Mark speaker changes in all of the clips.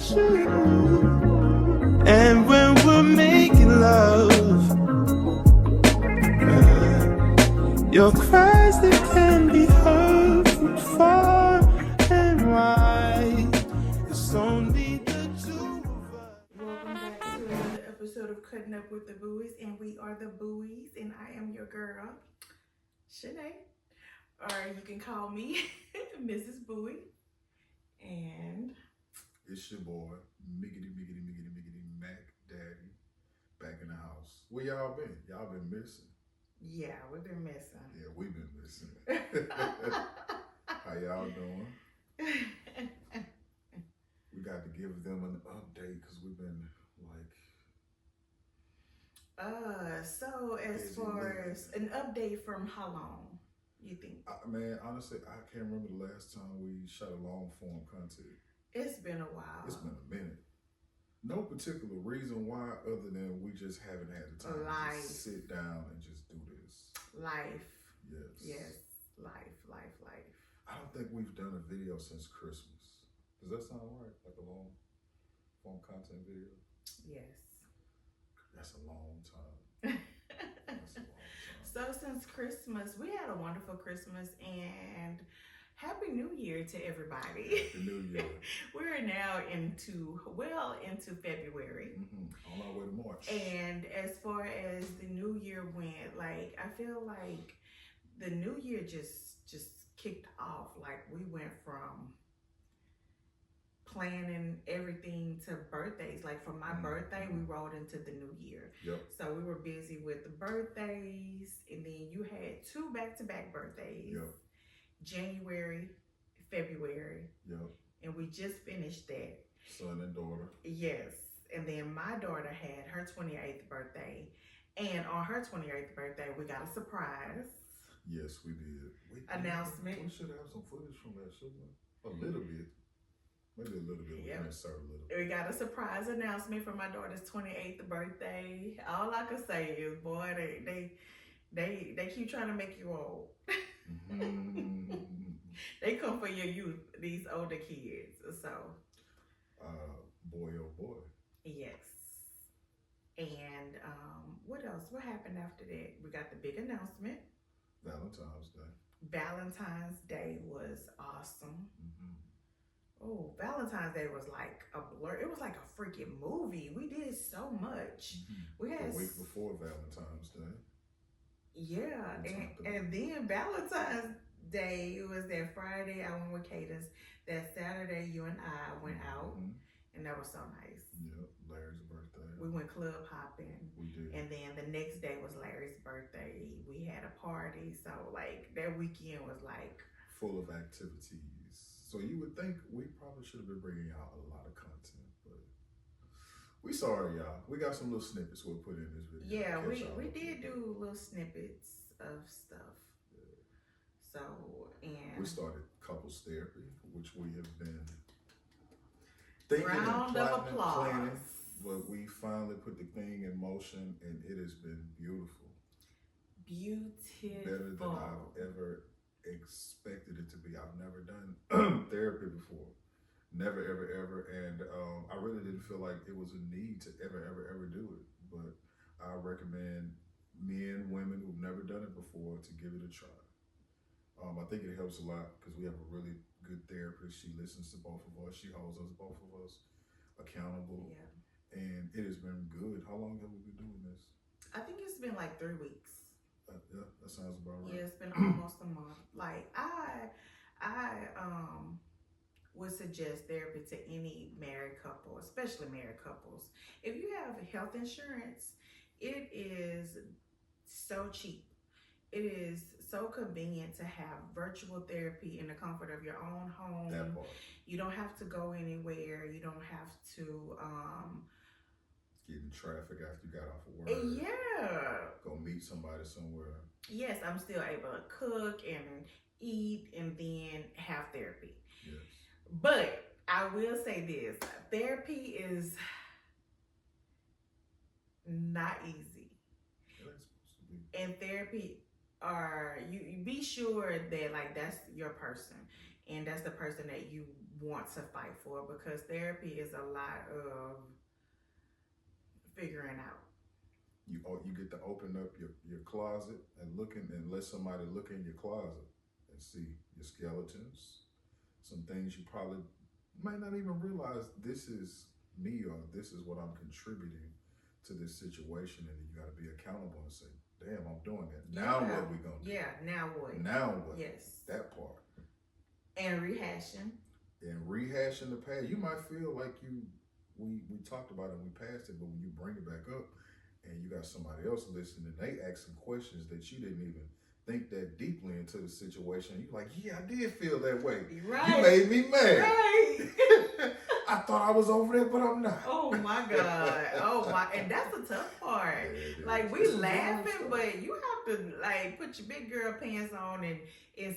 Speaker 1: you. And when we're making love, your cries that can be heard from far and wide. It's only the two of us.
Speaker 2: Welcome back to another episode of Cutting Up with the Buoys, and we are the Buoys, and I am your girl, Shanae, or you can call me Mrs. Buoy. And
Speaker 3: it's your boy, Miggity Mac Daddy, back in the house. Where y'all been? Y'all been missing?
Speaker 2: yeah, we've been missing.
Speaker 3: Yeah, we've been missing. How y'all doing? We got to give them an update because we've been
Speaker 2: so as
Speaker 3: busy
Speaker 2: far
Speaker 3: lately.
Speaker 2: as an update from how long you think?
Speaker 3: Man, honestly, I can't remember the last time we shot a long form content.
Speaker 2: It's been a while.
Speaker 3: It's been a minute. No particular reason why, other than we just haven't had the time to just sit down and just do this.
Speaker 2: Life.
Speaker 3: Yes.
Speaker 2: Life.
Speaker 3: I don't think we've done a video since Christmas. Does that sound right? Like a long form content video?
Speaker 2: Yes.
Speaker 3: That's a long time. That's a long time.
Speaker 2: So since Christmas, we had a wonderful Christmas and Happy New Year to everybody.
Speaker 3: Happy New Year.
Speaker 2: We're now into February.
Speaker 3: On our way to March.
Speaker 2: And as far as the new year went, like I feel like the new year just kicked off. Like we went from planning everything to birthdays. Like for my birthday, we rolled into the new year.
Speaker 3: Yep.
Speaker 2: So we were busy with the birthdays, and then you had 2 back-to-back birthdays.
Speaker 3: Yep.
Speaker 2: January, February.
Speaker 3: Yep.
Speaker 2: And we just finished that.
Speaker 3: Son and daughter.
Speaker 2: Yes. And then my daughter had her 28th birthday. And on her 28th birthday, we got a surprise.
Speaker 3: Yes, we did.
Speaker 2: Announcement.
Speaker 3: We should have some footage from that, shouldn't we? A little bit. Maybe a little bit. We can insert a little bit.
Speaker 2: We got a surprise announcement for my daughter's 28th birthday. All I can say is, boy, they keep trying to make you old. They come for your youth, these older kids. So,
Speaker 3: boy, oh boy.
Speaker 2: yes. And what else? What happened after that? We got the big announcement.
Speaker 3: Valentine's Day.
Speaker 2: Valentine's Day was awesome. Oh, Valentine's Day was like a blur. It was like a freaking movie. We did so much. We had
Speaker 3: the week before Valentine's Day.
Speaker 2: Yeah, and then Valentine's Day, it was that Friday I went with Cadence. That Saturday you and I went out, and that was so nice.
Speaker 3: Yep, Larry's birthday.
Speaker 2: We went club hopping.
Speaker 3: We did.
Speaker 2: And then the next day was Larry's birthday. We had a party, so like that weekend was like
Speaker 3: full of activities. So you would think we probably should have been bringing out a lot of content, but we sorry, y'all. We got some little snippets we'll put in this video.
Speaker 2: Yeah, we did do little snippets of stuff. Yeah. So, and
Speaker 3: we started couples therapy, which we have been thinking
Speaker 2: round of applause.
Speaker 3: Planning, but we finally put the thing in motion, and it has been beautiful.
Speaker 2: Beautiful.
Speaker 3: Better than I've ever expected it to be. I've never done therapy before. Never, ever. And I really didn't feel like it was a need to ever do it. But I recommend men, women who've never done it before to give it a try. I think it helps a lot because we have a really good therapist. She listens to both of us. She holds us, both of us, accountable. Yeah. And it has been good. How long have we been doing this?
Speaker 2: I think it's been like 3 weeks.
Speaker 3: Yeah, that sounds about right.
Speaker 2: Yeah, it's been almost a month. Like I would suggest therapy to any married couple, especially married couples. If you have health insurance, it is so cheap. It is so convenient to have virtual therapy in the comfort of your own home.
Speaker 3: That part.
Speaker 2: You don't have to go anywhere. You don't have to
Speaker 3: get in traffic after you got off of work.
Speaker 2: Yeah.
Speaker 3: Go meet somebody somewhere.
Speaker 2: Yes, I'm still able to cook and eat and then have therapy.
Speaker 3: Yes.
Speaker 2: But I will say this, therapy is not easy.
Speaker 3: It ain't supposed to be.
Speaker 2: And therapy you be sure that like that's your person. and that's the person that you want to fight for, because therapy is a lot of figuring out.
Speaker 3: You get to open up your closet and let somebody look in your closet and see your skeletons, some things you probably might not even realize this is me or this is what I'm contributing to this situation, and then you got to be accountable and say, damn, I'm doing it. Now what we gonna do?
Speaker 2: Yeah, now what?
Speaker 3: Now what?
Speaker 2: Yes.
Speaker 3: That part.
Speaker 2: And rehashing.
Speaker 3: And rehashing the past. You might feel like we talked about it and we passed it, but when you bring it back up and you got somebody else listening, they ask some questions that you didn't even think that deeply into the situation. You're like, yeah, I did feel that way.
Speaker 2: Right.
Speaker 3: You made me mad.
Speaker 2: Right.
Speaker 3: I thought I was over there, but I'm not.
Speaker 2: Oh my God. Oh my, and that's the tough part.
Speaker 3: Yeah,
Speaker 2: like, we
Speaker 3: this is
Speaker 2: laughing,
Speaker 3: real
Speaker 2: but you have to like put your big girl pants on and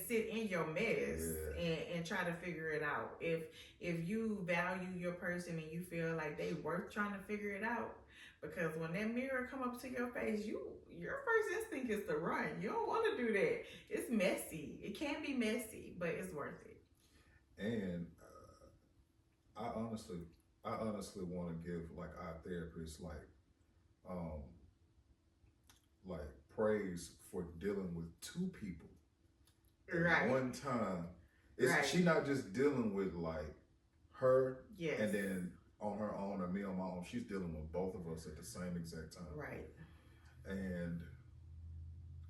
Speaker 2: sit in your mess and try to figure it out. If you value your person and you feel like they worth trying to figure it out, because when that mirror come up to your face, your first instinct is to run. You don't want to do that. It's messy. It can be messy, but it's worth it.
Speaker 3: And I honestly want to give like our therapists like praise for dealing with two people at one time. She not just dealing with like her,
Speaker 2: yes,
Speaker 3: and then on her own or me on my own. She's dealing with both of us at the same exact time.
Speaker 2: Right.
Speaker 3: And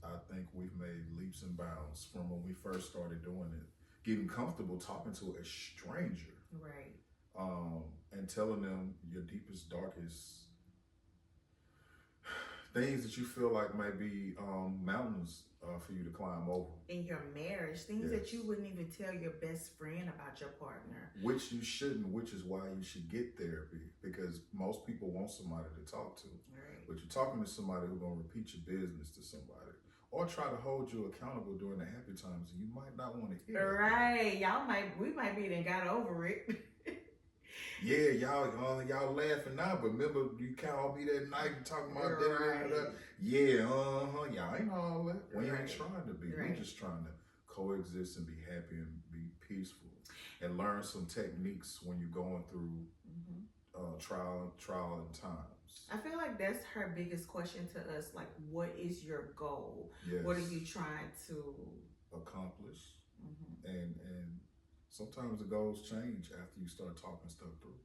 Speaker 3: I think we've made leaps and bounds from when we first started doing it, getting comfortable talking to a stranger.
Speaker 2: Right.
Speaker 3: And telling them your deepest, darkest things that you feel like might be mountains for you to climb over.
Speaker 2: In your marriage, things that you wouldn't even tell your best friend about your partner.
Speaker 3: Which you shouldn't, which is why you should get therapy, because most people want somebody to talk to.
Speaker 2: Right.
Speaker 3: But you're talking to somebody who's going to repeat your business to somebody or try to hold you accountable during the happy times, and you might not want to hear
Speaker 2: right. We might be then got over it.
Speaker 3: Yeah, y'all laughing now, but remember you called me that night and talking about that. Yeah, y'all ain't all that. We ain't trying to be. We're just trying to coexist and be happy and be peaceful and learn some techniques when you're going through trial and times.
Speaker 2: I feel like that's her biggest question to us. Like, what is your goal?
Speaker 3: Yes.
Speaker 2: What are you trying to
Speaker 3: accomplish? And sometimes the goals change after you start talking stuff through.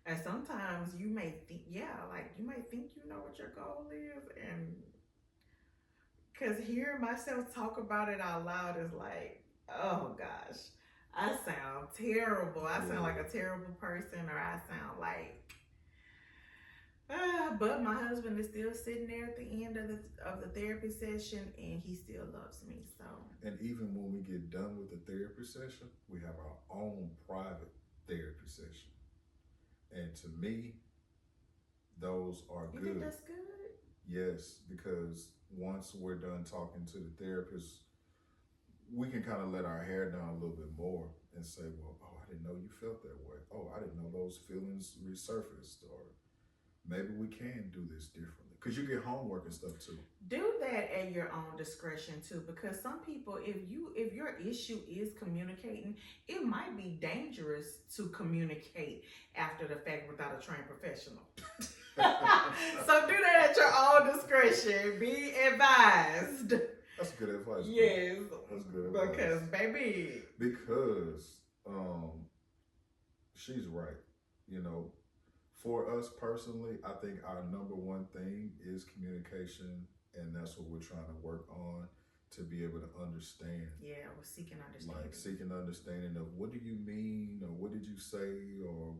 Speaker 2: And sometimes you may think, you might think you know what your goal is, and because hearing myself talk about it out loud is like, oh gosh, I sound terrible. I sound like a terrible person, or I sound like, but my husband is still sitting there at the end of the therapy session, and he still loves me. So.
Speaker 3: And even when we get done with the therapy session, we have our own private therapy session. And to me, those are good.
Speaker 2: You think that's good?
Speaker 3: Yes, because once we're done talking to the therapist, we can kind of let our hair down a little bit more and say, well, oh, I didn't know you felt that way. Oh, I didn't know those feelings resurfaced, or maybe we can do this differently. Because you get homework and stuff too.
Speaker 2: Do that at your own discretion too, because some people, if your issue is communicating, it might be dangerous to communicate after the fact without a trained professional. So do that at your own discretion. Be advised.
Speaker 3: That's good advice.
Speaker 2: Yes.
Speaker 3: That's good advice.
Speaker 2: Because baby.
Speaker 3: Because she's right. You know, for us personally, I think our number one thing is communication, and that's what we're trying to work on, to be able to understand.
Speaker 2: Yeah, we're seeking understanding.
Speaker 3: Like seeking understanding of what do you mean, or what did you say, or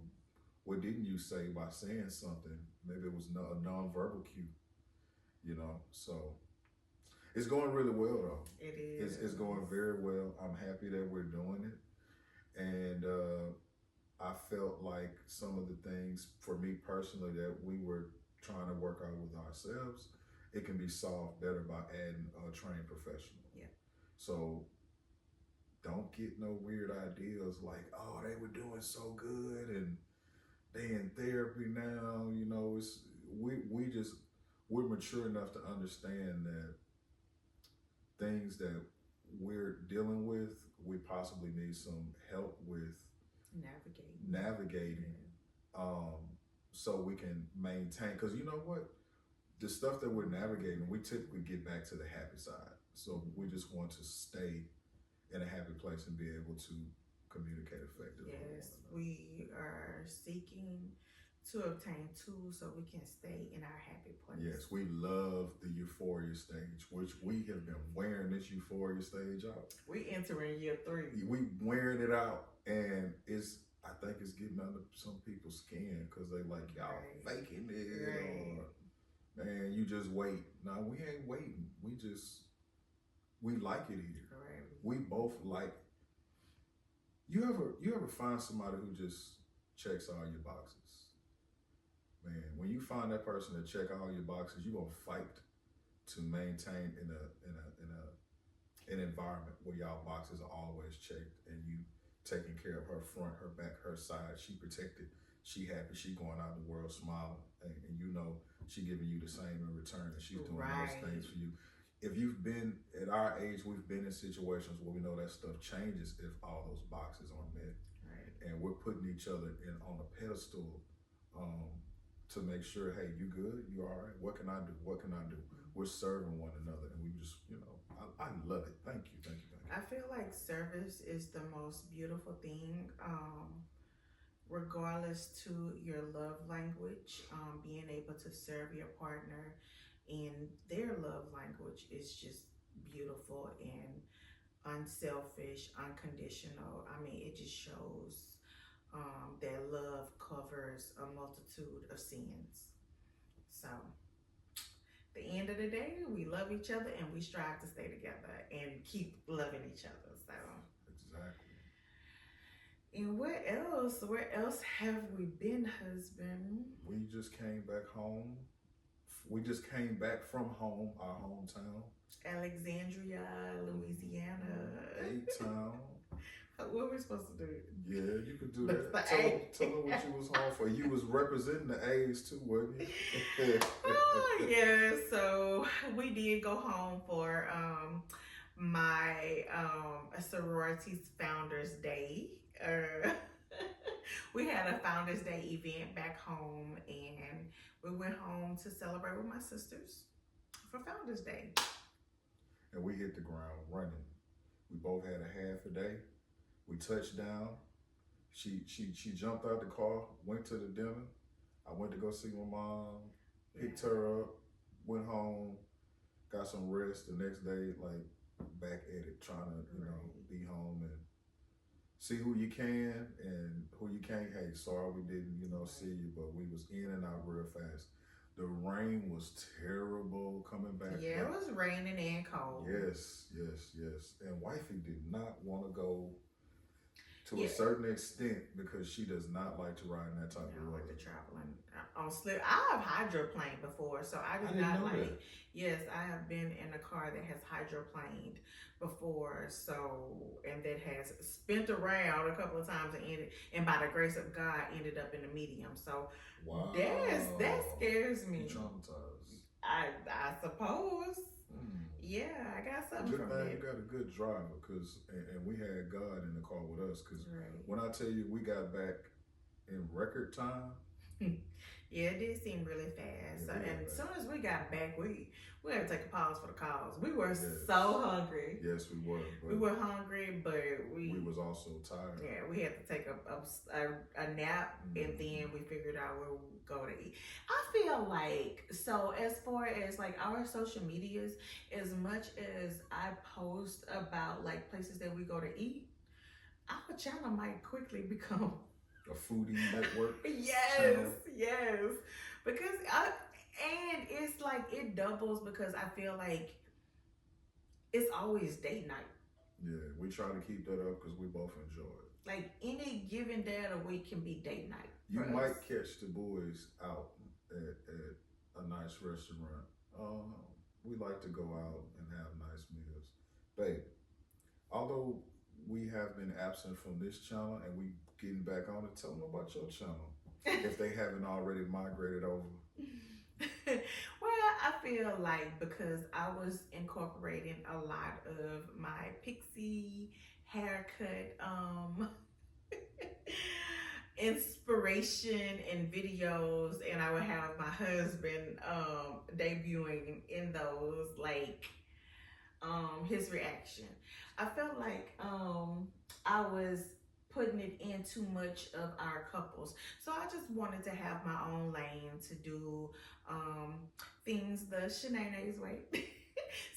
Speaker 3: what didn't you say by saying something. Maybe it was a non-verbal cue, you know. So it's going really well though.
Speaker 2: It is.
Speaker 3: It's going very well. I'm happy that we're doing it, and I felt like some of the things for me personally that we were trying to work out with ourselves, it can be solved better by adding a trained professional.
Speaker 2: Yeah. So
Speaker 3: don't get no weird ideas like, oh, they were doing so good and they in therapy now. You know, it's we're mature enough to understand that things that we're dealing with we possibly need some help with
Speaker 2: Navigate.
Speaker 3: navigating, so we can maintain. Because you know what, the stuff that we're navigating, we typically get back to the happy side. So we just want to stay in a happy place and be able to communicate effectively.
Speaker 2: Yes, we are seeking to obtain tools so we can stay in our happy place.
Speaker 3: Yes, we love the euphoria stage, which we have been wearing this euphoria stage out.
Speaker 2: We entering year 3.
Speaker 3: We wearing it out, and I think it's getting under some people's skin because they like, y'all faking it, or man, you just wait. No, we ain't waiting. We like it here.
Speaker 2: Right.
Speaker 3: We both like. You ever find somebody who just checks all your boxes? Man, when you find that person that check all your boxes, you're gonna fight to maintain in an environment where y'all boxes are always checked, and you taking care of her front, her back, her side. She protected, she happy, she going out in the world smiling, and you know she giving you the same in return, and she's doing those things for you. If you've been at our age, we've been in situations where we know that stuff changes if all those boxes aren't met, and we're putting each other on a pedestal. To make sure, hey, you good? You all right? What can I do? What can I do? We're serving one another, and we just, I love it. Thank you.
Speaker 2: I feel like service is the most beautiful thing, regardless to your love language. Being able to serve your partner in their love language is just beautiful and unselfish, unconditional. I mean, it just shows that love covers a multitude of sins. So, at the end of the day, we love each other and we strive to stay together and keep loving each other. So,
Speaker 3: exactly.
Speaker 2: And where else have we been, husband?
Speaker 3: We just came back home. We just came back from home, our hometown,
Speaker 2: Alexandria, Louisiana.
Speaker 3: A-town.
Speaker 2: What are we supposed to do?
Speaker 3: Yeah, you could do that. Tell them what you was home for. You was representing the A's too, wasn't you?
Speaker 2: Yeah, so we did go home for my sorority's Founders Day. We had a Founders Day event back home, and we went home to celebrate with my sisters for Founders Day.
Speaker 3: And we hit the ground running. We both had a half a day. We touched down. She jumped out the car, went to the dinner. I went to go see my mom, picked her up, went home, got some rest. The next day, like, back at it, trying to, be home and see who you can and who you can't. Hey, sorry we didn't, see you, but we was in and out real fast. The rain was terrible coming back.
Speaker 2: Yeah, it was raining and cold.
Speaker 3: Yes. And wifey did not want to go to a certain extent because she does not like to ride in that type of road.
Speaker 2: I like to traveling on slip. I have hydroplaned before, so I do not like. That. Yes, I have been in a car that has hydroplaned before, and that has spent around a couple of times and by the grace of God ended up in the medium. So
Speaker 3: wow,
Speaker 2: that scares me.
Speaker 3: You're traumatized.
Speaker 2: I suppose. Yeah, I got something from it.
Speaker 3: You got a good driver, and we had God in the car with us, because when I tell you we got back in record time.
Speaker 2: Yeah, it did seem really fast. And as soon as we got back, we had to take a pause for the cause. We were so hungry.
Speaker 3: Yes, we were.
Speaker 2: We were hungry, but we
Speaker 3: was also tired.
Speaker 2: Yeah, we had to take a nap, and then we figured out where we would go to eat. I feel like, so as far as like our social medias, as much as I post about like places that we go to eat, our channel might quickly become
Speaker 3: a foodie network.
Speaker 2: Yes. Because and it's like it doubles, because I feel like it's always date night.
Speaker 3: Yeah, we try to keep that up because we both enjoy it.
Speaker 2: Like any given day of the week can be date night.
Speaker 3: You might catch the boys out at a nice restaurant. We like to go out and have nice meals. Babe, although we have been absent from this channel and we getting back on it, tell them about your channel if they haven't already migrated over.
Speaker 2: Well, I feel like because I was incorporating a lot of my Pixie haircut inspiration and videos, and I would have my husband debuting in those, like his reaction. I felt like I was putting it in too much of our couples. So I just wanted to have my own lane to do things the Shanae's way.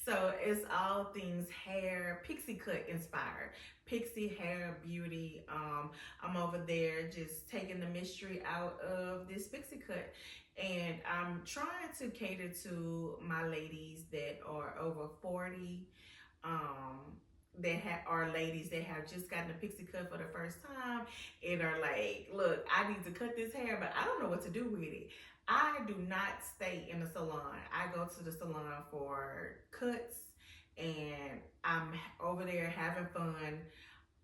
Speaker 2: So it's all things hair, pixie cut inspired. Pixie hair beauty. I'm over there just taking the mystery out of this pixie cut. And I'm trying to cater to my ladies that are over 40, that are ladies that have just gotten a pixie cut for the first time and are like, look, I need to cut this hair, but I don't know what to do with it. I do not stay in the salon. I go to the salon for cuts, and I'm over there having fun,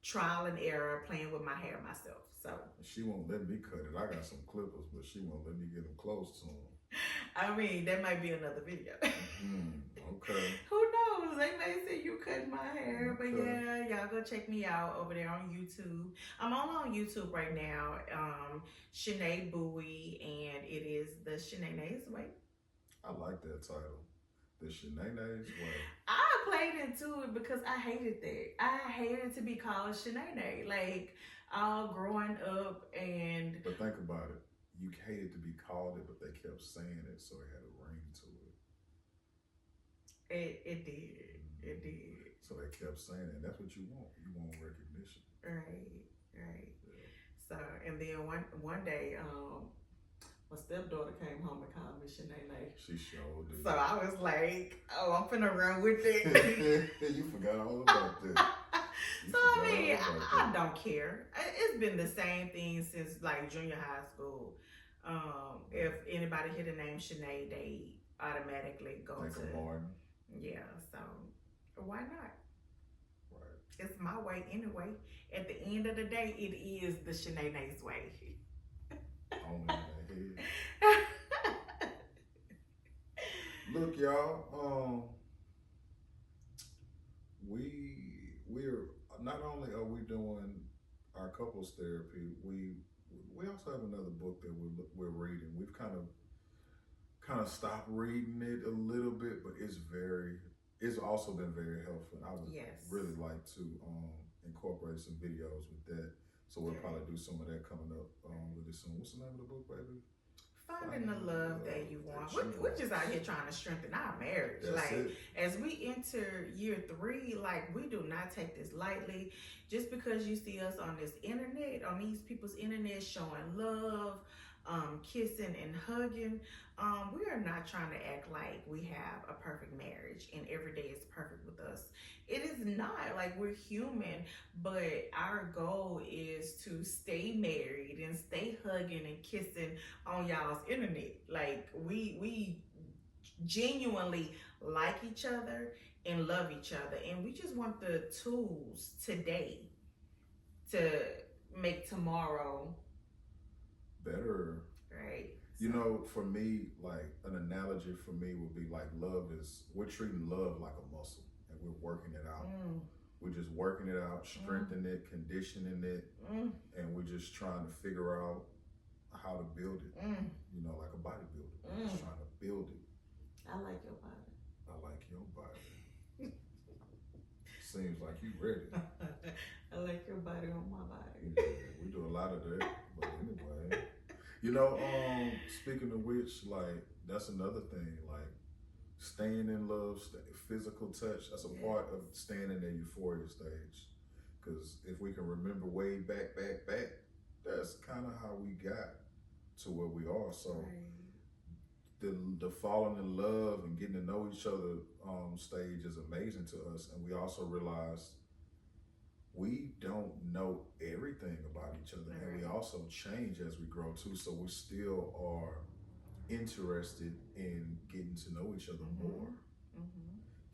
Speaker 2: trial and error, playing with my hair myself. So
Speaker 3: She won't let me cut it. I got some clippers, but she won't let me get them close to them.
Speaker 2: I mean, that might be another video.
Speaker 3: Okay.
Speaker 2: Who knows? They may say you cut my hair, but
Speaker 3: Okay.
Speaker 2: yeah, y'all go check me out over there on YouTube. I'm all on YouTube right now. Shanae Bowie, and it is the Shanae's Way.
Speaker 3: I like that title. The Shanae's Way.
Speaker 2: I played into it because I hated that. I hated to be called Shanae. Like, all growing up, and
Speaker 3: But think about it. You hated to be called it, but they kept saying it, so it had a ring to it.
Speaker 2: it did. It did.
Speaker 3: So they kept saying it. That's what you want. You want recognition.
Speaker 2: Right.
Speaker 3: Yeah.
Speaker 2: So, and then one day, my stepdaughter came home and called me Shanae.
Speaker 3: She showed it.
Speaker 2: So I was like, oh, I'm finna run with it.
Speaker 3: You forgot all about that.
Speaker 2: So I mean, I don't care. It's been the same thing since like junior high school. If anybody hear the name Shanae, they automatically go
Speaker 3: Think
Speaker 2: to
Speaker 3: of Martin.
Speaker 2: Yeah. So why not?
Speaker 3: Right.
Speaker 2: It's my way anyway. At the end of the day, it is the Shanae's way.
Speaker 3: Only in the head. Look, y'all. We're not only are we doing our couples therapy, we also have another book that we're reading. We've kind of stopped reading it a little bit, but it's also been very helpful. I would really like to incorporate some videos with that. So we'll probably do some of that coming up with it soon. What's the name of the book, baby?
Speaker 2: Finding the love that you want. We're just out here trying to strengthen our marriage.
Speaker 3: That's
Speaker 2: like
Speaker 3: it.
Speaker 2: As we enter year 3, like we do not take this lightly. Just because you see us on this internet, on these people's internet showing love, kissing and hugging, we are not trying to act like we have a perfect marriage and every day is perfect with us. It is not. Like, we're human, but our goal is to stay married and stay hugging and kissing on y'all's internet. Like, we genuinely like each other and love each other, and we just want the tools today to make tomorrow
Speaker 3: better.
Speaker 2: Right.
Speaker 3: You know, for me, like an analogy for me would be like we're treating love like a muscle, and we're working it out. We're just working it out, strengthening it, conditioning it, and we're just trying to figure out how to build it. You know, like a bodybuilder. We're just trying to build it.
Speaker 2: I like your body.
Speaker 3: I like your body. Seems like you ready.
Speaker 2: I like your body on my body.
Speaker 3: Yeah, we do a lot of that, but anyway. You know, speaking of which, like, that's another thing, like, staying in love, physical touch, that's a part of staying in the euphoria stage. Because if we can remember way back, that's kind of how we got to where we are. So the falling in love and getting to know each other stage is amazing to us. And we also realize we don't know everything about each other, and we also change as we grow too. So we still are interested in getting to know each other more.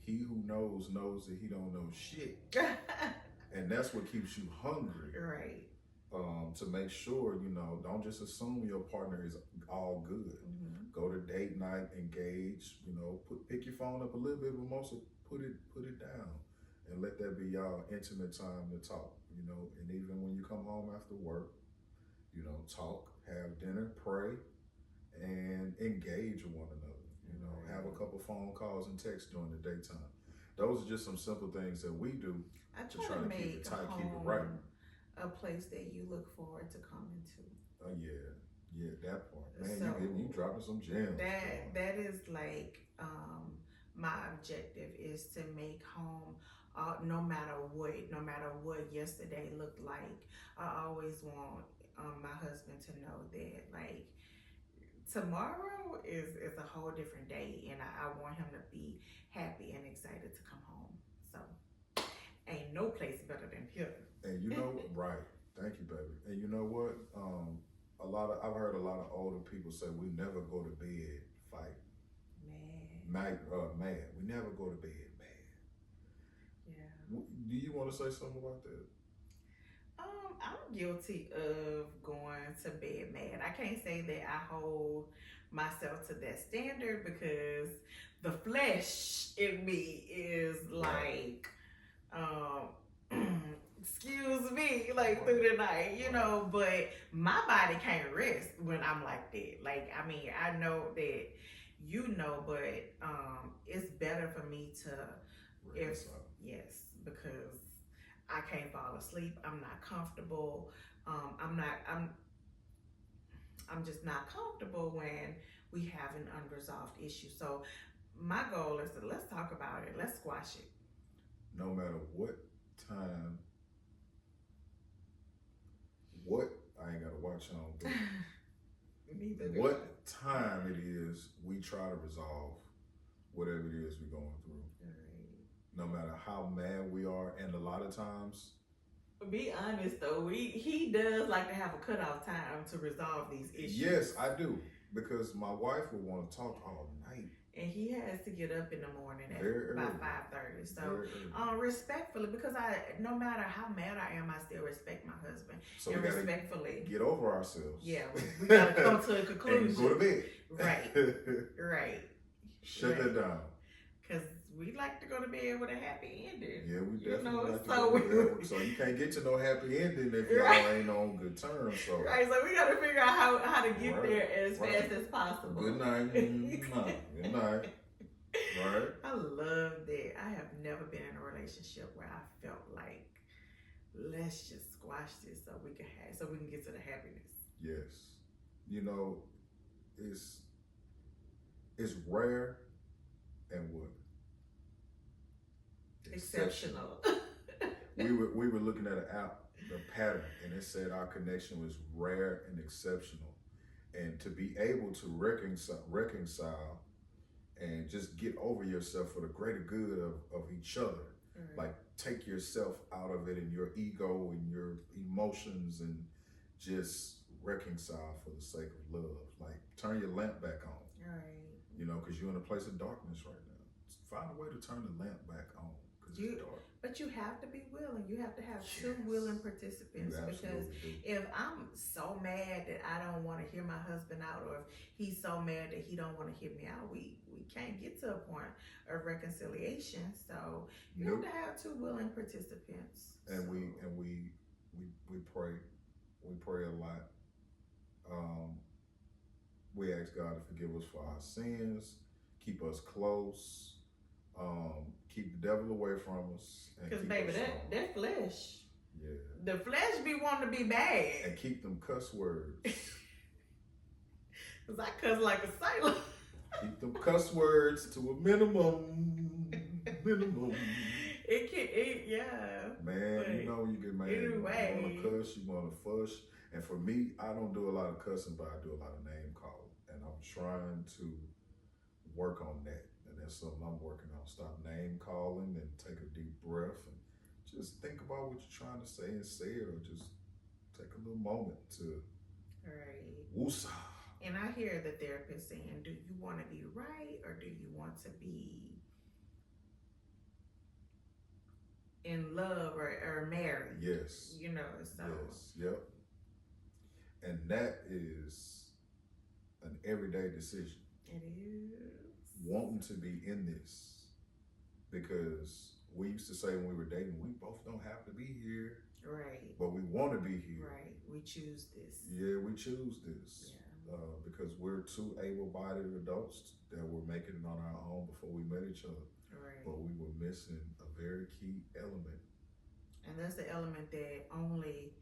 Speaker 3: He who knows that he don't know shit, and that's what keeps you hungry.
Speaker 2: Right.
Speaker 3: To make sure, you know, don't just assume your partner is all good. Go to date night, engage. You know, pick your phone up a little bit, but mostly put it down. and let that be y'all intimate time to talk, you know. And even when you come home after work, you know, talk, have dinner, pray, and engage with one another. You know, have a couple phone calls and texts during the daytime. Those are just some simple things that we do
Speaker 2: I
Speaker 3: to
Speaker 2: try
Speaker 3: try
Speaker 2: to
Speaker 3: to keep
Speaker 2: make
Speaker 3: it tight,
Speaker 2: home
Speaker 3: keep it right.
Speaker 2: a place that you look forward to coming to.
Speaker 3: Oh yeah, that part. Man,
Speaker 2: So,
Speaker 3: you dropping some gems.
Speaker 2: That is like my objective is to make home, no matter what yesterday looked like. I always want my husband to know that like tomorrow is a whole different day, and I want him to be happy and excited to come home. So ain't no place better than here.
Speaker 3: And you know, right? Thank you, baby. And you know what? I've heard a lot of older people say we never go to bed fight. Mad. We never go to bed mad.
Speaker 2: Yeah.
Speaker 3: Do you want to say something about that?
Speaker 2: I'm guilty of going to bed mad. I can't say that I hold myself to that standard because the flesh in me is like, excuse me, like through the night, you know, but my body can't rest when I'm like that. Like, I mean, I know that you know, but it's better for me to, yes, because I can't fall asleep. I'm not comfortable. I'm just not comfortable when we have an unresolved issue. So my goal is to let's talk about it. Let's squash it.
Speaker 3: No matter what time, I ain't got a watch on, but what time it is, we try to resolve whatever it is we're going through. No matter how mad we are, and a lot of times,
Speaker 2: be honest though, he does like to have a cutoff time to resolve these issues.
Speaker 3: Yes, I do, because my wife would want to talk all night,
Speaker 2: and he has to get up in the morning at about 5:30. So, respectfully, because no matter how mad I am, I still respect my husband.
Speaker 3: So
Speaker 2: and
Speaker 3: we gotta
Speaker 2: respectfully
Speaker 3: get over ourselves.
Speaker 2: Yeah, we gotta come to a conclusion.
Speaker 3: And go to bed.
Speaker 2: Right.
Speaker 3: Shut that down.
Speaker 2: Because we like to go to bed with a happy ending.
Speaker 3: Yeah, we definitely like to
Speaker 2: so
Speaker 3: go to bed. So you can't get to no happy ending if y'all ain't on good terms. So
Speaker 2: right, so we gotta figure out how to get there as fast as possible.
Speaker 3: Good night. Good night. Right.
Speaker 2: I love that. I have never been in a relationship where I felt like let's just squash this so we can get to the happiness.
Speaker 3: Yes. You know, it's rare and what?
Speaker 2: Exceptional.
Speaker 3: we were looking at the pattern, and it said our connection was rare and exceptional, and to be able to reconcile and just get over yourself for the greater good of each other. Mm-hmm. Like take yourself out of it and your ego and your emotions and just reconcile for the sake of love. Like turn your lamp back on.
Speaker 2: Right.
Speaker 3: You know, because you're in a place of darkness right now. Find a way to turn the lamp back on.
Speaker 2: But you have to be willing. You have to have two willing participants, because if I'm so mad that I don't want to hear my husband out, or if he's so mad that he don't want to hear me out, we can't get to a point of reconciliation. So you have to have two willing participants.
Speaker 3: And we pray. We pray a lot. We ask God to forgive us for our sins, keep us close. Keep the devil away from us.
Speaker 2: Because baby, that flesh.
Speaker 3: Yeah.
Speaker 2: The flesh be wanting to be bad.
Speaker 3: And keep them cuss words.
Speaker 2: Because I cuss like a sailor.
Speaker 3: Keep them cuss words to a minimum.
Speaker 2: Yeah.
Speaker 3: Man, you know you get mad.
Speaker 2: Anyway.
Speaker 3: You want to cuss, you want to fuss. And for me, I don't do a lot of cussing, but I do a lot of name calling. And I'm trying to work on that. And that's something I'm working on. Stop name calling and take a deep breath and just think about what you're trying to say and say it, or just take a little moment to woosah.
Speaker 2: And I hear the therapist saying, do you want to be right, or do you want to be in love or married?
Speaker 3: Yes.
Speaker 2: You know, so.
Speaker 3: Yes, yep. And that is an everyday decision.
Speaker 2: It is.
Speaker 3: Wanting to be in this, because we used to say when we were dating, we both don't have to be here,
Speaker 2: Right.
Speaker 3: but we want to be here.
Speaker 2: Right. We choose this.
Speaker 3: Yeah, we choose this
Speaker 2: Yeah.
Speaker 3: because we're two able-bodied adults that were making it on our own before we met each other.
Speaker 2: Right.
Speaker 3: But we were missing a very key element.
Speaker 2: And that's the element that only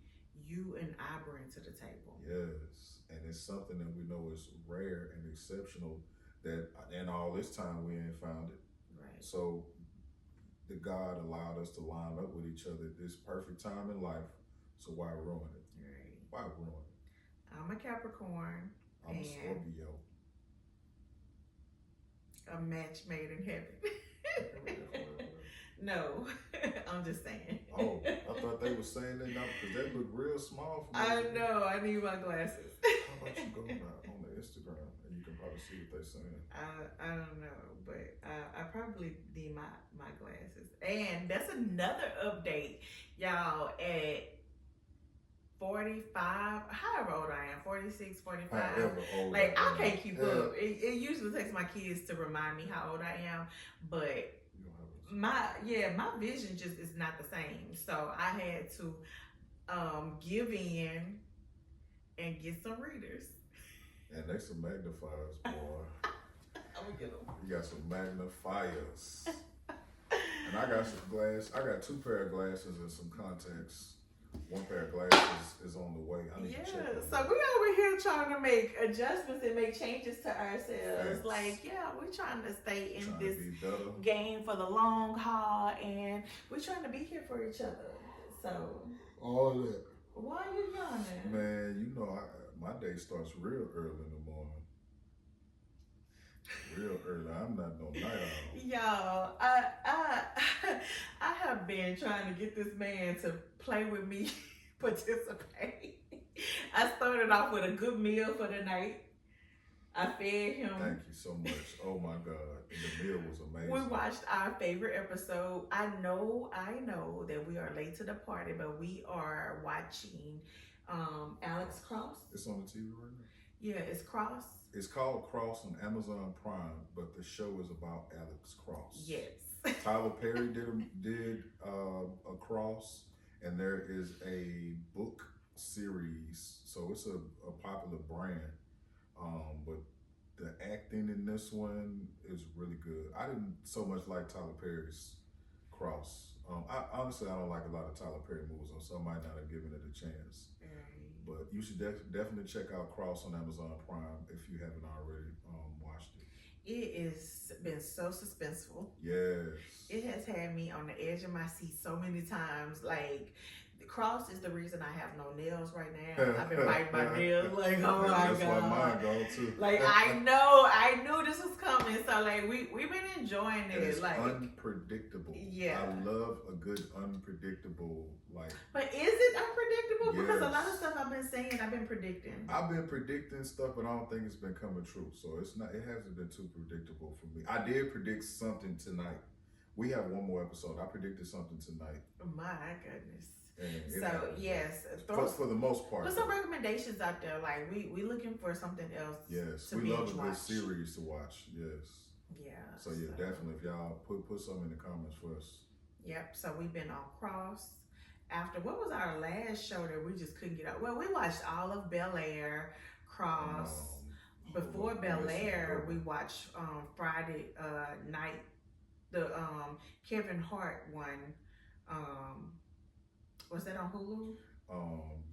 Speaker 2: you and I bring to the table.
Speaker 3: Yes, and it's something that we know is rare and exceptional. That in all this time we ain't found it.
Speaker 2: Right.
Speaker 3: So the God allowed us to line up with each other at this perfect time in life. So why ruin it?
Speaker 2: Right.
Speaker 3: Why ruin it?
Speaker 2: I'm a Capricorn.
Speaker 3: I'm a
Speaker 2: And-
Speaker 3: Scorpio.
Speaker 2: A match made in heaven. No, I'm just saying.
Speaker 3: Oh, I thought they were saying that now because that looked real small for me.
Speaker 2: I know. I need my glasses.
Speaker 3: How about you go on the Instagram and you can probably see what they're saying.
Speaker 2: I don't know, but I probably need my glasses. And that's another update, y'all. At 45, however old I am, 46, 45.
Speaker 3: However old
Speaker 2: Like, I
Speaker 3: am.
Speaker 2: can't keep
Speaker 3: Yeah.
Speaker 2: up. It usually takes my kids to remind me how old I am, but
Speaker 3: You don't have a-
Speaker 2: my vision just is not the same. So I had to give in and get some readers.
Speaker 3: And they some magnifiers, boy.
Speaker 2: I'm gonna get them.
Speaker 3: You got some magnifiers. And I got some glass. I got 2 pair of glasses and some contacts. 1 pair of glasses is on the way. I need
Speaker 2: Yeah,
Speaker 3: to check on
Speaker 2: so
Speaker 3: that.
Speaker 2: we over here trying to make adjustments and make changes to ourselves.
Speaker 3: Facts.
Speaker 2: Like, yeah, we're trying to stay in
Speaker 3: Trying
Speaker 2: this
Speaker 3: to be better.
Speaker 2: game for the long haul, and we're trying to be here for each other. So,
Speaker 3: All that.
Speaker 2: why are you yawning?
Speaker 3: Man, you know, my day starts real early in the morning. Real early. I'm not no night owl.
Speaker 2: Y'all, I have been trying to get this man to play with me, participate. I started off with a good meal for the night. I fed him.
Speaker 3: Thank you so much. Oh my God. And the meal was amazing.
Speaker 2: We watched our favorite episode. I know that we are late to the party, but we are watching Alex Cross.
Speaker 3: It's on the TV right now.
Speaker 2: Yeah, it's Cross.
Speaker 3: It's called Cross on Amazon Prime, but the show is about Alex Cross.
Speaker 2: Yes.
Speaker 3: Tyler Perry did a Cross, and there is a book series, so it's a popular brand. But the acting in this one is really good. I didn't so much like Tyler Perry's Cross. I honestly don't like a lot of Tyler Perry movies, so I might not have given it a chance. But you should definitely check out Cross on Amazon Prime if you haven't already watched it.
Speaker 2: It has been so suspenseful.
Speaker 3: Yes.
Speaker 2: It has had me on the edge of my seat so many times. Like, the Cross is the reason I have no nails right now. I've been biting my nails. Like, oh my
Speaker 3: That's
Speaker 2: God.
Speaker 3: why mine gone too.
Speaker 2: Like, I knew this was coming. So, like, we've been enjoying
Speaker 3: And it's
Speaker 2: it. Like,
Speaker 3: unpredictable.
Speaker 2: Yeah.
Speaker 3: I love a good unpredictable, like.
Speaker 2: but is it unpredictable? Because a lot of
Speaker 3: Yes.
Speaker 2: stuff I've been saying, I've been predicting.
Speaker 3: I've been predicting stuff, but I don't think it's been coming true. So it's not. It hasn't been too predictable for me. I did predict something tonight. We have one more episode. I predicted something tonight.
Speaker 2: My goodness.
Speaker 3: And it
Speaker 2: So,
Speaker 3: happened.
Speaker 2: yes.
Speaker 3: For the most part.
Speaker 2: Put some recommendations out there. Like, we looking for something else.
Speaker 3: Yes,
Speaker 2: to
Speaker 3: we love a
Speaker 2: binge
Speaker 3: good
Speaker 2: watch.
Speaker 3: series to watch. Yes.
Speaker 2: Yeah.
Speaker 3: So yeah, definitely. If y'all put some in the comments for us.
Speaker 2: Yep. So we've been on Cross. After, what was our last show that we just couldn't get out? Well, we watched all of Bel Air, Cross. Before Bel Air, we watched Friday night, the Kevin Hart one. Was that on Hulu?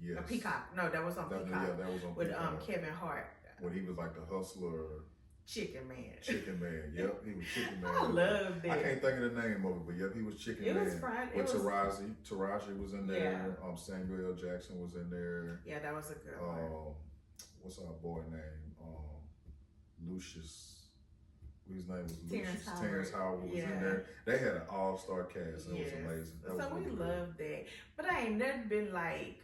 Speaker 3: Yes.
Speaker 2: A Peacock. No, that was on Peacock.
Speaker 3: Yeah, that was on
Speaker 2: With
Speaker 3: Peacock.
Speaker 2: Kevin Hart.
Speaker 3: When he was like the hustler,
Speaker 2: Chicken Man.
Speaker 3: Chicken Man. Yep, he was Chicken Man.
Speaker 2: I loved it.
Speaker 3: I can't think of the name of it, but yep, he was Chicken
Speaker 2: It
Speaker 3: Man.
Speaker 2: was Friday.
Speaker 3: With
Speaker 2: It was,
Speaker 3: Taraji. Taraji was in there. Samuel L. Jackson was in there.
Speaker 2: yeah, that was a good one.
Speaker 3: What's our boy name? Lucius. His name was
Speaker 2: Terrence
Speaker 3: Lucius. Terrence Howard was
Speaker 2: Yeah.
Speaker 3: in there. They had an all-star cast. That was
Speaker 2: Yes.
Speaker 3: amazing. That
Speaker 2: So
Speaker 3: was
Speaker 2: we
Speaker 3: really good.
Speaker 2: loved that. But I ain't never been like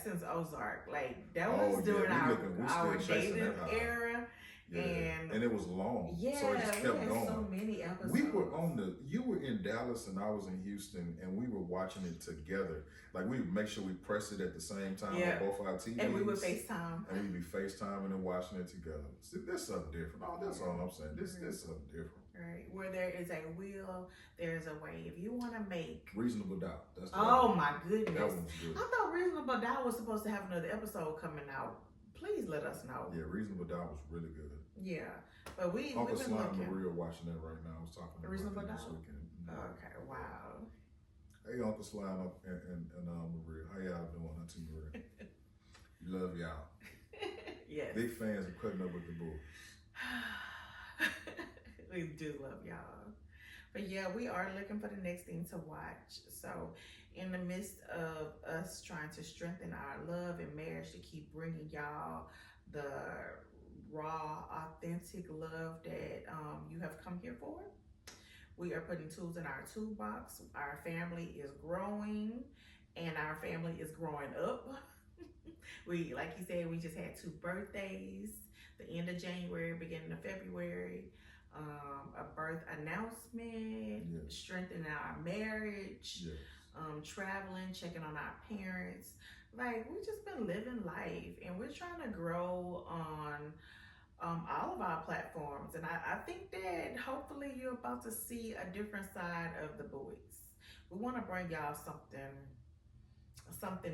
Speaker 2: since Ozark. Like, that
Speaker 3: Oh,
Speaker 2: was
Speaker 3: yeah,
Speaker 2: during
Speaker 3: we
Speaker 2: our
Speaker 3: still chasing
Speaker 2: dating
Speaker 3: that high.
Speaker 2: era.
Speaker 3: Yeah.
Speaker 2: And
Speaker 3: it was long.
Speaker 2: Yeah,
Speaker 3: So it just
Speaker 2: we
Speaker 3: kept
Speaker 2: had
Speaker 3: going.
Speaker 2: so many episodes.
Speaker 3: We were you were in Dallas and I was in Houston, and we were watching it together. Like, we would make sure we pressed it at the same time
Speaker 2: Yeah.
Speaker 3: on both our TVs.
Speaker 2: And we would FaceTime.
Speaker 3: And we'd be FaceTiming and watching it together. See, that's something different. Oh, that's all I'm saying. This something different.
Speaker 2: Right. Where there is a will, there's a way. If you want to make
Speaker 3: Reasonable Doubt. That's the
Speaker 2: oh
Speaker 3: one.
Speaker 2: my
Speaker 3: That
Speaker 2: goodness,
Speaker 3: one's good.
Speaker 2: I thought Reasonable Doubt was supposed to have another episode coming out. Please let us know.
Speaker 3: Yeah, Reasonable Doubt was really good.
Speaker 2: Yeah, but we've
Speaker 3: Uncle
Speaker 2: been
Speaker 3: Slime and
Speaker 2: looking.
Speaker 3: Maria watching that right now. I was talking about
Speaker 2: Reasonable
Speaker 3: it this
Speaker 2: Doubt?
Speaker 3: weekend.
Speaker 2: Okay, wow.
Speaker 3: Hey, Uncle Slime and Maria. How y'all doing, Auntie Maria? Love y'all.
Speaker 2: Yes.
Speaker 3: Big fans of Cutting Up with the Bull.
Speaker 2: We do love y'all. But yeah, we are looking for the next thing to watch. So in the midst of us trying to strengthen our love and marriage to keep bringing y'all the raw, authentic love that you have come here for, we are putting tools in our toolbox. Our family is growing and our family is growing up. We, like you said, we just had 2 birthdays, the end of January, beginning of February, a birth announcement,
Speaker 3: Yeah.
Speaker 2: strengthening our marriage,
Speaker 3: Yes.
Speaker 2: traveling, checking on our parents. Like, we just been living life and we're trying to grow on all of our platforms. And I think that hopefully you're about to see a different side of the boys. We want to bring y'all something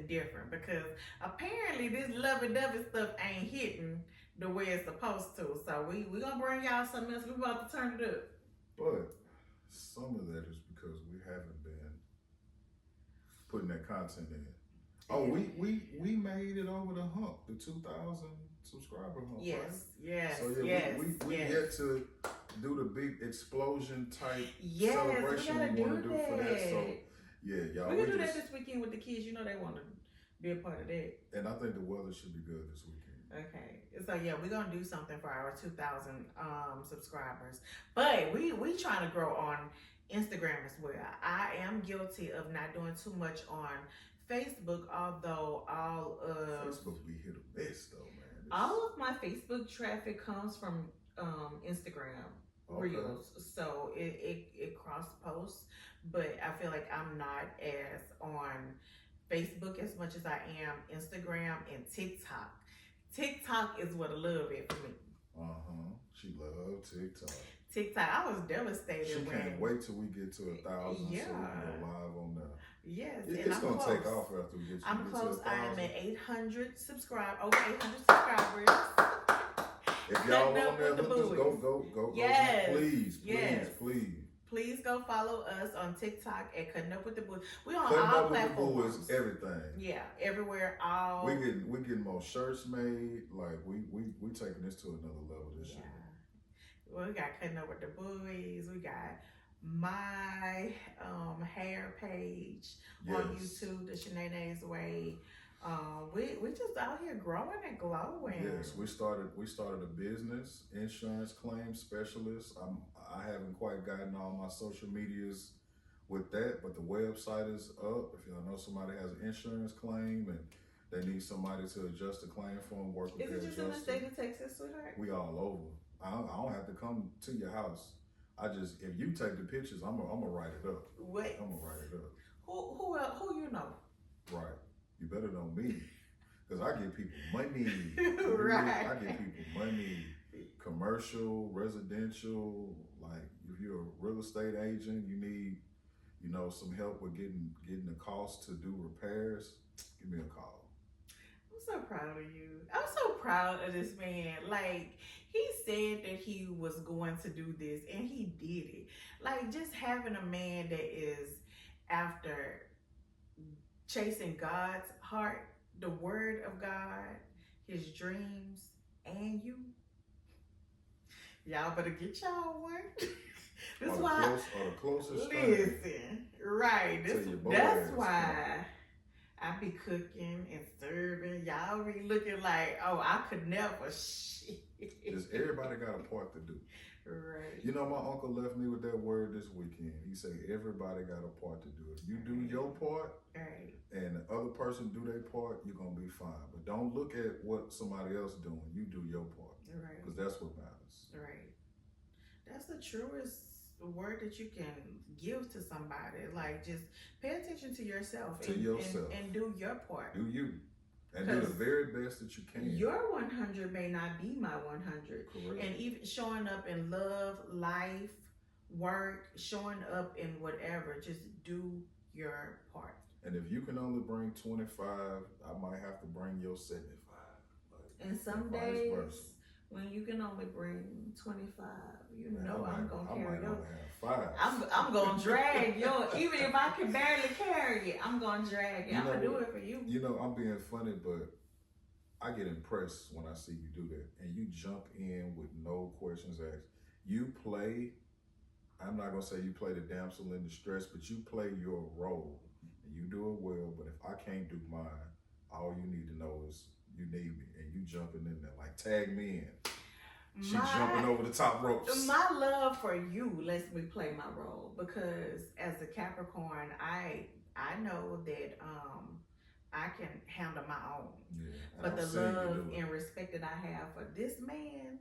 Speaker 2: different because apparently this lovey-dovey stuff ain't hitting the way it's supposed to. So we gonna bring y'all something else. We about to turn it up.
Speaker 3: But some of that is because we haven't been putting that content in. Oh, we made it over the hump, the 2,000 subscriber hump.
Speaker 2: Yes,
Speaker 3: right?
Speaker 2: yes,
Speaker 3: So yeah,
Speaker 2: yes,
Speaker 3: we
Speaker 2: yes.
Speaker 3: get to do the big explosion type
Speaker 2: Yes,
Speaker 3: celebration
Speaker 2: we gotta
Speaker 3: we want to
Speaker 2: do
Speaker 3: do for that.
Speaker 2: that.
Speaker 3: So yeah, y'all.
Speaker 2: We're gonna do that
Speaker 3: just,
Speaker 2: this weekend with the kids. You know they want to be a part of that.
Speaker 3: and I think the weather should be good this weekend.
Speaker 2: Okay, so yeah, we're gonna do something for our 2,000 subscribers, but we trying to grow on Instagram as well. I am guilty of not doing too much on Facebook, although all of
Speaker 3: Facebook be hit or miss though, man.
Speaker 2: all of my Facebook traffic comes from Instagram Reels, so it cross posts, but I feel like I'm not as on Facebook as much as I am Instagram and TikTok. TikTok is what I love it for me.
Speaker 3: She loves TikTok.
Speaker 2: TikTok, I was devastated
Speaker 3: She
Speaker 2: when.
Speaker 3: can't wait till we get to 1,000 so we
Speaker 2: Yeah.
Speaker 3: can go live on there.
Speaker 2: Yes, and
Speaker 3: It's
Speaker 2: I'm
Speaker 3: gonna
Speaker 2: close.
Speaker 3: take off after we get to
Speaker 2: I'm close.
Speaker 3: to
Speaker 2: I am
Speaker 3: 1,000.
Speaker 2: at 800 subscribers. Over 800 subscribers.
Speaker 3: If y'all
Speaker 2: Cutting Up
Speaker 3: on there,
Speaker 2: with the
Speaker 3: look, just
Speaker 2: Boys.
Speaker 3: go.
Speaker 2: Yes.
Speaker 3: Please.
Speaker 2: Please go follow us on TikTok at Cutting Up with the Boys. We on
Speaker 3: Cutting
Speaker 2: all
Speaker 3: Up with the
Speaker 2: platforms.
Speaker 3: Boys, everything.
Speaker 2: Yeah, everywhere. All.
Speaker 3: We getting more shirts made. Like we taking this to another level this year.
Speaker 2: Well, we got Cutting Up with the Boys. We got my hair page on YouTube, the Shanae's Way. We just out here growing and glowing.
Speaker 3: Yes, we started a business, insurance claim specialist. I haven't quite gotten all my social medias with that, but the website is up. If y'all know somebody has an insurance claim and they need somebody to adjust the claim for them, work with
Speaker 2: Is
Speaker 3: their
Speaker 2: it just in the
Speaker 3: adjuster.
Speaker 2: state of Texas, sweetheart?
Speaker 3: We all over. I don't have to come to your house. If you take the pictures, I'm gonna write it up.
Speaker 2: What?
Speaker 3: I'm gonna write it up.
Speaker 2: Who else? Who you know?
Speaker 3: Right. You better know me, cause I give people money.
Speaker 2: Right.
Speaker 3: I give people money. Commercial, residential. Like if you're a real estate agent, you need, some help with getting the cost to do repairs. Give me a call.
Speaker 2: I'm so proud of you. I'm so proud of this man. Like, he said that he was going to do this and he did it. Like, just having a man that is after chasing God's heart, the word of God, his dreams, and you. Y'all better get y'all one. That's why.
Speaker 3: Or the closest thing.
Speaker 2: Listen, right. That's why I be cooking and serving. Y'all be looking like, oh, I could never shit.
Speaker 3: Just everybody got a part to do.
Speaker 2: Right.
Speaker 3: My uncle left me with that word this weekend. He said everybody got a part to do. If you do your part,
Speaker 2: right,
Speaker 3: and the other person do their part, you're gonna be fine. But don't look at what somebody else doing. You do your part,
Speaker 2: right,
Speaker 3: because that's what matters.
Speaker 2: Right. That's the truest word that you can give to somebody. Like, just pay attention to yourself. And do your part.
Speaker 3: Do you. And do the very best that you can.
Speaker 2: Your 100 may not be my 100.
Speaker 3: Correct.
Speaker 2: And even showing up in love, life, work, showing up in whatever. Just do your part.
Speaker 3: And if you can only bring 25, I might have to bring your 75.
Speaker 2: And some days when you can only bring 25, I'm gonna carry your. I'm gonna drag your. Even if I can barely carry it, I'm gonna drag it. I'm gonna do it for you.
Speaker 3: You know, I'm being funny, but I get impressed when I see you do that, and you jump in with no questions asked. You play. I'm not gonna say you play the damsel in distress, but you play your role, and you do it well. But if I can't do mine, all you need to know is you need me, and you jumping in there like tag me in. She's jumping over the top ropes.
Speaker 2: My love for you lets me play my role because as a Capricorn, I know that I can handle my own.
Speaker 3: Yeah,
Speaker 2: but the love and respect that I have for this man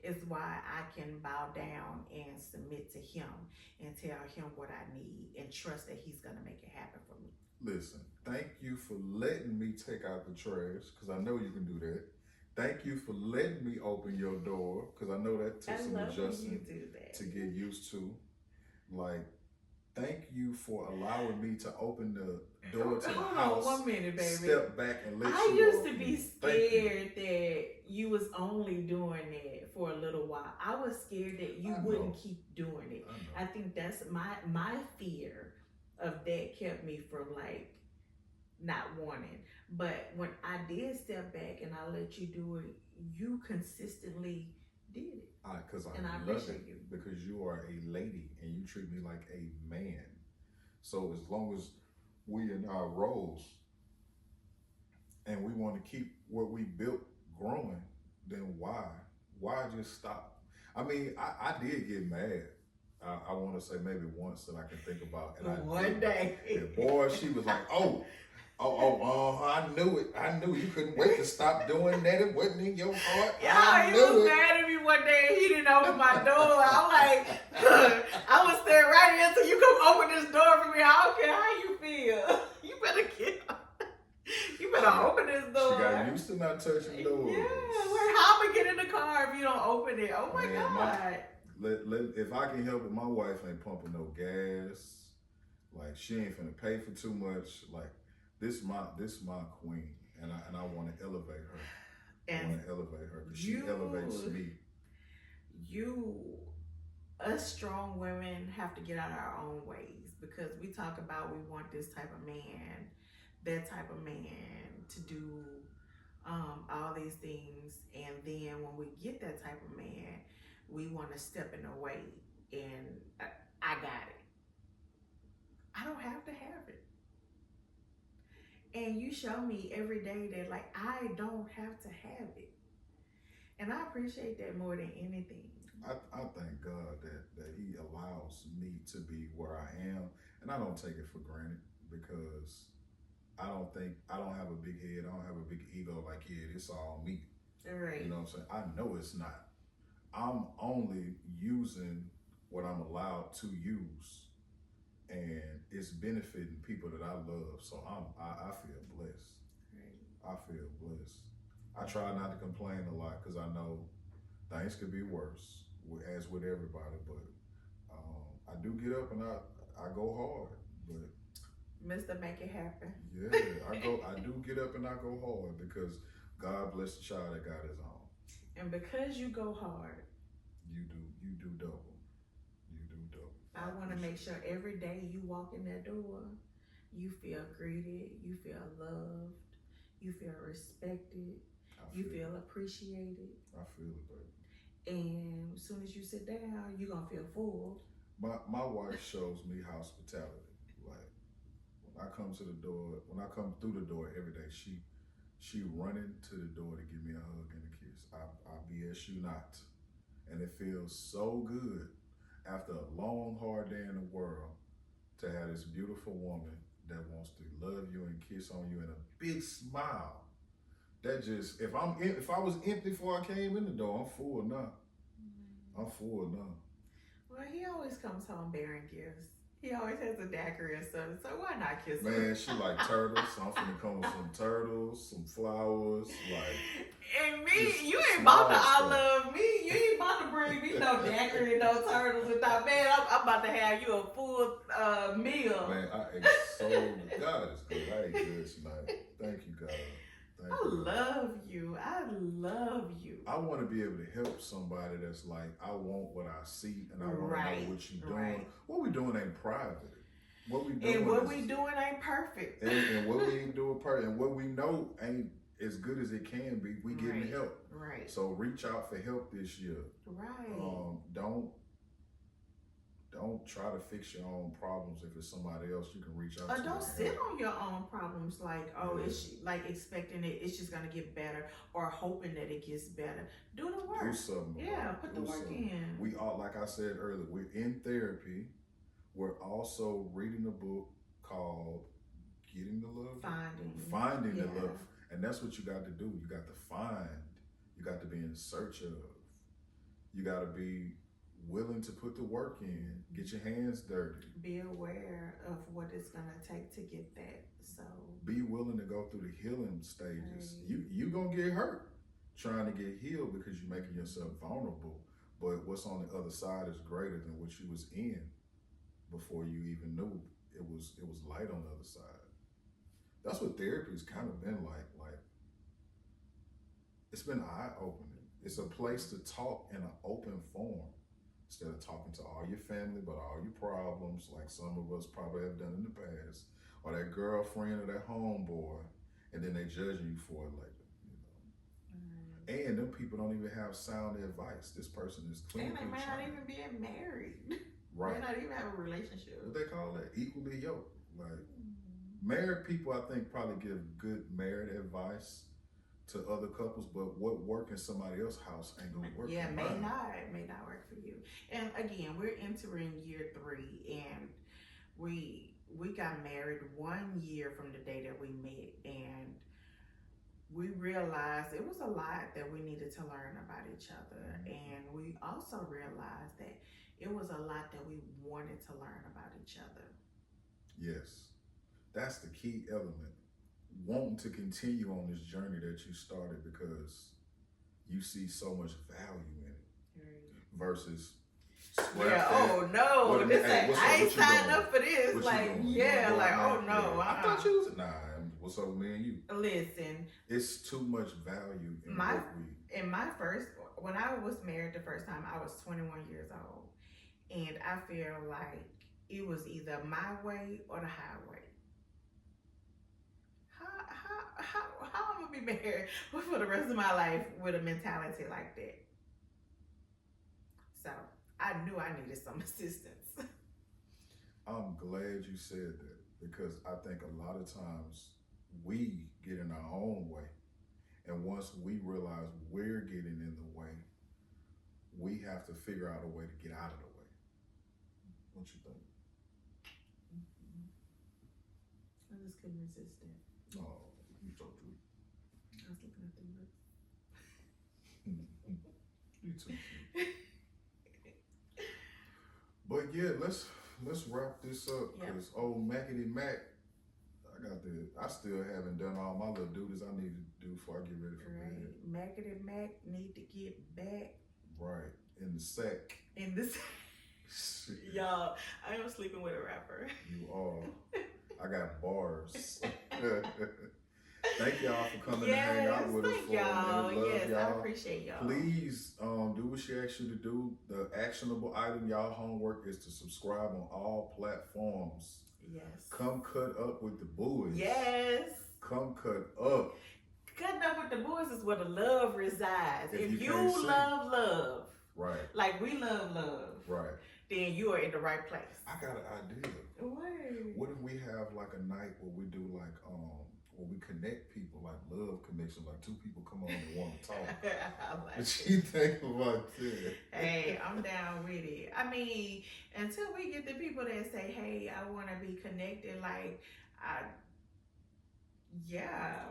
Speaker 2: is why I can bow down and submit to him and tell him what I need and trust that he's gonna make it happen for me.
Speaker 3: Listen, thank you for letting me take out the trash because I know you can do that. Thank you for letting me open your door because I know that took some adjustment to get used to. Like, thank you for allowing me to open the door to the house.
Speaker 2: 1 minute, baby.
Speaker 3: Step back and let you
Speaker 2: I used to be scared that you was only doing it for a little while. I was scared that you wouldn't keep doing it. I think that's my fear of that kept me from like not wanting. But when I did step back and I let you do it, you consistently did it.
Speaker 3: Because I love
Speaker 2: appreciate
Speaker 3: it
Speaker 2: you.
Speaker 3: because you are a lady and you treat me like a man. So as long as we in our roles and we want to keep what we built growing, then why just stop? I mean, I did get mad. I want to say maybe once that I can think about. And
Speaker 2: one day.
Speaker 3: And boy, she was like, I knew it. I knew you couldn't wait to stop doing that. It wasn't in your heart.
Speaker 2: Yeah, he was mad at me one day and he didn't open my door. I'm like, I was staring right here until you come open this door for me. I don't care how you feel. You better open this door.
Speaker 3: She got used to not touching doors.
Speaker 2: Yeah, how am I get in the car if you don't open it? Oh my God.
Speaker 3: If I can help it, my wife ain't pumping no gas. Like, she ain't finna pay for too much. Like, this my queen, and I want to elevate her. I want to elevate her because she elevates me.
Speaker 2: Us strong women have to get out of our own ways because we talk about we want this type of man, that type of man to do all these things, and then when we get that type of man, we want to step in the way and I got it. I don't have to have it. And you show me every day that like I don't have to have it. And I appreciate that more than anything.
Speaker 3: I thank God that he allows me to be where I am, and I don't take it for granted because I don't have a big head, I don't have a big ego like, yeah, it's all me.
Speaker 2: Right.
Speaker 3: You know what I'm saying? I know it's not. I'm only using what I'm allowed to use, and it's benefiting people that I love. So I feel blessed. Right. I feel blessed. I try not to complain a lot because I know things could be worse, as with everybody. But I do get up and I go hard. But
Speaker 2: Mr. Make It Happen.
Speaker 3: Yeah, I do get up and I go hard because God bless the child that got his own.
Speaker 2: And because you go hard,
Speaker 3: you do double. You do double.
Speaker 2: I want to make sure every day you walk in that door, you feel greeted, you feel loved, you feel respected, you feel appreciated.
Speaker 3: I feel it, baby.
Speaker 2: And as soon as you sit down, you're going to feel full.
Speaker 3: My wife shows me hospitality. Like, when I come through the door every day, she running to the door to give me a hug and a kiss. I BS you not. And it feels so good after a long, hard day in the world to have this beautiful woman that wants to love you and kiss on you and a big smile. That just, if I was empty before I came in the door, I'm full now. I'm full now.
Speaker 2: Well, he always comes home bearing gifts. He always has a daiquiri and stuff, so why not kiss him?
Speaker 3: Man, she like turtles, so I'm finna come with some turtles, some flowers, like.
Speaker 2: And me, you ain't about to I love me. You ain't about to bring me no no daiquiri and no turtles and thought, man, I'm about to have you a full meal.
Speaker 3: Man, I ate so God is good. I ate good tonight. Thank you, God.
Speaker 2: I love you. I love you.
Speaker 3: I want to be able to help somebody that's like, I want what I see and I want to know what you're doing.
Speaker 2: Right.
Speaker 3: What we doing ain't private. What we doing
Speaker 2: And what we doing ain't perfect.
Speaker 3: And what we ain't doing perfect. And what we know ain't as good as it can be. We getting help.
Speaker 2: Right.
Speaker 3: So reach out for help this year.
Speaker 2: Right.
Speaker 3: Don't try to fix your own problems. If it's somebody else, you can reach out to.
Speaker 2: Don't sit on your own problems like, it's like expecting it's just gonna get better or hoping that it gets better. Do the work.
Speaker 3: Do something.
Speaker 2: Yeah, put the work in.
Speaker 3: We all, like I said earlier, we're in therapy. We're also reading a book called Getting the Love. Finding the Love. And that's what you got to do. You got to find. You got to be in search of. You got to be willing to put the work in. Get your hands dirty.
Speaker 2: Be aware of what it's going to take to get that. So
Speaker 3: be willing to go through the healing stages.
Speaker 2: Right.
Speaker 3: You going to get hurt trying to get healed because you're making yourself vulnerable. But what's on the other side is greater than what you was in before you even knew it was light on the other side. That's what therapy's kind of been like. Like, it's been eye-opening. It's a place to talk in an open form instead of talking to all your family about all your problems, like some of us probably have done in the past, or that girlfriend or that homeboy, and then they judging you for it later. And them people don't even have sound advice. This person is clean.
Speaker 2: And they may not even be married.
Speaker 3: Right.
Speaker 2: They not even have a relationship.
Speaker 3: What they call that? Equally yoked. Like, married people, I think, probably give good married advice to other couples, but what work in somebody else's house ain't gonna work.
Speaker 2: Yeah, may not work for you. And again, we're entering year 3, and we got married 1 year from the day that we met, and we realized it was a lot that we needed to learn about each other, and we also realized that it was a lot that we wanted to learn about each other.
Speaker 3: Yes, that's the key element. Wanting to continue on this journey that you started because you see so much value in it versus
Speaker 2: oh no, I ain't signed up for this.
Speaker 3: What
Speaker 2: like, oh no.
Speaker 3: I thought you was, what's up with me and you?
Speaker 2: Listen.
Speaker 3: It's too much value in
Speaker 2: when I was married the first time, I was 21 years old. And I feel like it was either my way or the highway. How I'm gonna be married for the rest of my life with a mentality like that? So I knew I needed some assistance.
Speaker 3: I'm glad you said that because I think a lot of times we get in our own way. And once we realize we're getting in the way, we have to figure out a way to get out of the way. What you think?
Speaker 2: I just couldn't resist it.
Speaker 3: Oh, you so true.
Speaker 2: I was looking at the looks.
Speaker 3: You too. But yeah, let's wrap this up because old Mackety Mac, I still haven't done all my little duties I need to do before I get ready for bed.
Speaker 2: Mackety Mac need to get back.
Speaker 3: Right, in the sack.
Speaker 2: In the sack. Y'all, I am sleeping with a rapper.
Speaker 3: You are. I got bars. Thank y'all for coming to hang out with us for a minute. Love y'all.
Speaker 2: I appreciate y'all.
Speaker 3: Please do what she asked you to do. The actionable item, y'all homework is to subscribe on all platforms.
Speaker 2: Yes.
Speaker 3: Come cut up with the boys.
Speaker 2: Yes.
Speaker 3: Come cut up.
Speaker 2: Cutting up with the boys is where the love resides. If you love love,
Speaker 3: right, like
Speaker 2: we love love,
Speaker 3: right,
Speaker 2: then you are in the right place.
Speaker 3: I got an idea. What if we have like a night where we do like where we connect people, like love connection, like two people come on and want to talk. What you think about that?
Speaker 2: Hey, I'm down with it. I mean, until we get the people that say, hey, I want to be connected,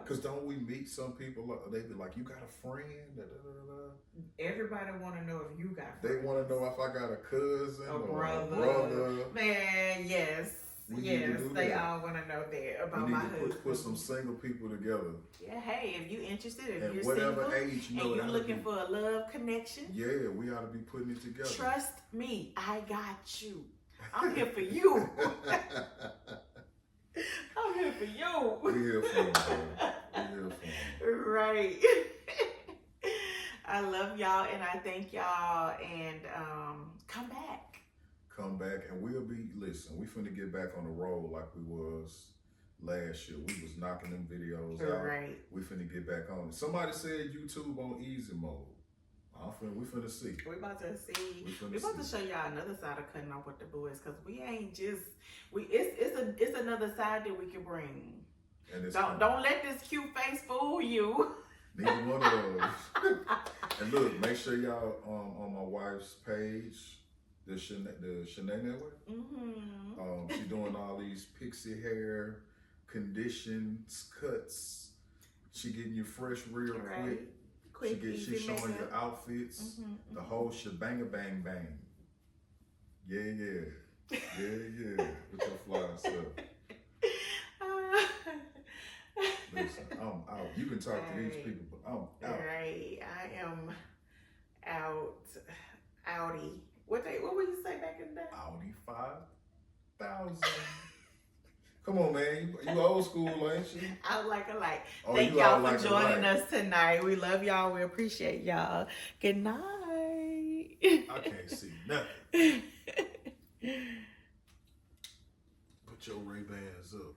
Speaker 2: Because
Speaker 3: don't we meet some people, they be like, you got a friend? Da, da, da, da.
Speaker 2: Everybody want to know if you got friends.
Speaker 3: They want to know if I got a cousin
Speaker 2: or
Speaker 3: a brother.
Speaker 2: Man, yes.
Speaker 3: We need to
Speaker 2: Yes,
Speaker 3: do
Speaker 2: they
Speaker 3: that.
Speaker 2: all want to know that about
Speaker 3: We
Speaker 2: my
Speaker 3: need to
Speaker 2: husband.
Speaker 3: put some single people together.
Speaker 2: Yeah, hey, if you interested, if
Speaker 3: At
Speaker 2: you're
Speaker 3: whatever
Speaker 2: single
Speaker 3: age, you know,
Speaker 2: and
Speaker 3: it
Speaker 2: you're
Speaker 3: oughta
Speaker 2: looking
Speaker 3: be-
Speaker 2: for a love connection,
Speaker 3: Yeah, we ought to be putting it together.
Speaker 2: trust me, I got you. I'm here for you. I'm here for you.
Speaker 3: We here for 'em, bro. We here for 'em.
Speaker 2: Right. I love y'all and I thank y'all and come back.
Speaker 3: Come back and we'll be, listen, we finna get back on the road like we was last year. We was knocking them videos out.
Speaker 2: Right.
Speaker 3: We finna get back on it. Somebody said YouTube on easy mode. We finna see.
Speaker 2: We about to see.
Speaker 3: We finna
Speaker 2: We about to
Speaker 3: see.
Speaker 2: show y'all another side of cutting off with the boys, cause we ain't just it's another side that we can bring.
Speaker 3: And it's
Speaker 2: Don't let this cute face fool you.
Speaker 3: neither one of those. And look, make sure y'all on my wife's page, the Shanae Network.
Speaker 2: Mm-hmm.
Speaker 3: She doing all these pixie hair, conditions, cuts. She getting you fresh real quick. She showing
Speaker 2: makeup.
Speaker 3: your outfits,
Speaker 2: Mm-hmm.
Speaker 3: the whole shebang bang bang. Yeah. With your fly stuff. Listen, I'm out. You can talk to these people, but I'm out.
Speaker 2: Right, I am out. Outie. What would you say back in the day?
Speaker 3: Audi 5000. Come on, man. You old school, ain't you?
Speaker 2: Out like a light.
Speaker 3: Oh,
Speaker 2: Thank
Speaker 3: you
Speaker 2: y'all
Speaker 3: out
Speaker 2: for
Speaker 3: like a
Speaker 2: joining
Speaker 3: light.
Speaker 2: us tonight. We love y'all. We appreciate y'all. Good night.
Speaker 3: I can't see nothing. Put your Ray-Bans up.